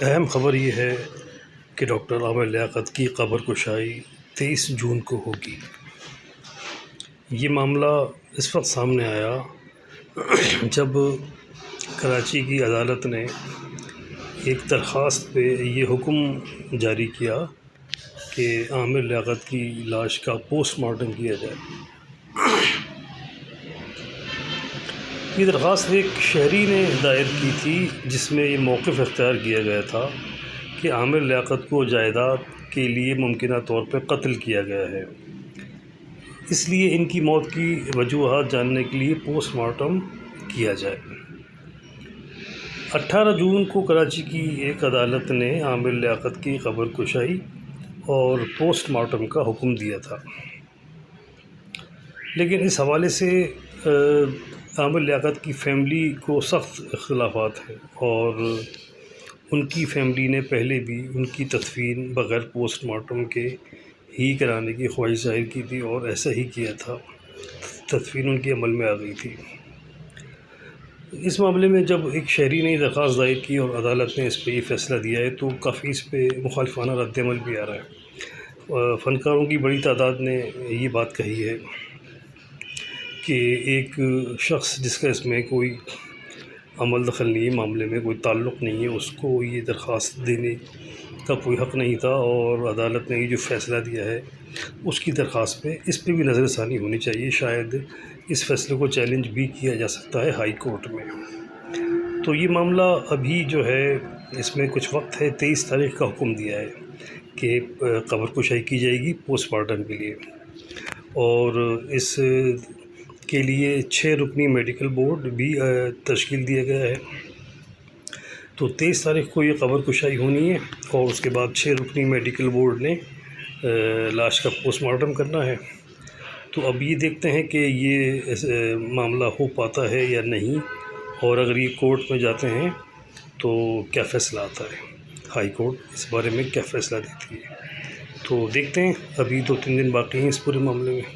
اہم خبر یہ ہے کہ ڈاکٹر عامر لیاقت کی قبر کشائی 23 جون کو ہوگی۔ یہ معاملہ اس وقت سامنے آیا جب کراچی کی عدالت نے ایک درخواست پہ یہ حکم جاری کیا کہ عامر لیاقت کی لاش کا پوسٹ مارٹم کیا جائے۔ یہ درخواست ایک شہری نے دائر کی تھی جس میں یہ موقف اختیار کیا گیا تھا کہ عامر لیاقت کو جائیداد کے لیے ممکنہ طور پہ قتل کیا گیا ہے، اس لیے ان کی موت کی وجوہات جاننے کے لیے پوسٹ مارٹم کیا جائے۔ 18 جون کو کراچی کی ایک عدالت نے عامر لیاقت کی قبر کشائی اور پوسٹ مارٹم کا حکم دیا تھا، لیکن اس حوالے سے عامر لیاقت کی فیملی کو سخت اختلافات ہیں اور ان کی فیملی نے پہلے بھی ان کی تدفین بغیر پوسٹ مارٹم کے ہی کرانے کی خواہش ظاہر کی تھی اور ایسا ہی کیا تھا، تدفین ان کے عمل میں آ گئی تھی۔ اس معاملے میں جب ایک شہری نے درخواست دائر کی اور عدالت نے اس پہ یہ فیصلہ دیا ہے تو کافی اس پہ مخالفانہ رد عمل بھی آ رہا ہے۔ فنکاروں کی بڑی تعداد نے یہ بات کہی ہے کہ ایک شخص جس کا اس میں کوئی عمل دخل نہیں ہے، معاملے میں کوئی تعلق نہیں ہے، اس کو یہ درخواست دینے کا کوئی حق نہیں تھا، اور عدالت نے یہ جو فیصلہ دیا ہے اس کی درخواست پہ اس پہ بھی نظر ثانی ہونی چاہیے۔ شاید اس فیصلے کو چیلنج بھی کیا جا سکتا ہے ہائی کورٹ میں۔ تو یہ معاملہ ابھی جو ہے اس میں کچھ وقت ہے، 23 تاریخ کا حکم دیا ہے کہ قبر کشائی کی جائے گی پوسٹ مارٹم کے لیے، اور اس کے لیے 6 رکنی میڈیکل بورڈ بھی تشکیل دیا گیا ہے۔ تو 23 تاریخ کو یہ قبر کشائی ہونی ہے اور اس کے بعد 6 رکنی میڈیکل بورڈ نے لاش کا پوسٹ مارٹم کرنا ہے۔ تو اب یہ دیکھتے ہیں کہ یہ معاملہ ہو پاتا ہے یا نہیں، اور اگر یہ کورٹ میں جاتے ہیں تو کیا فیصلہ آتا ہے، ہائی کورٹ اس بارے میں کیا فیصلہ دیتی ہے۔ تو دیکھتے ہیں، ابھی 2-3 دن باقی ہیں اس پورے معاملے میں۔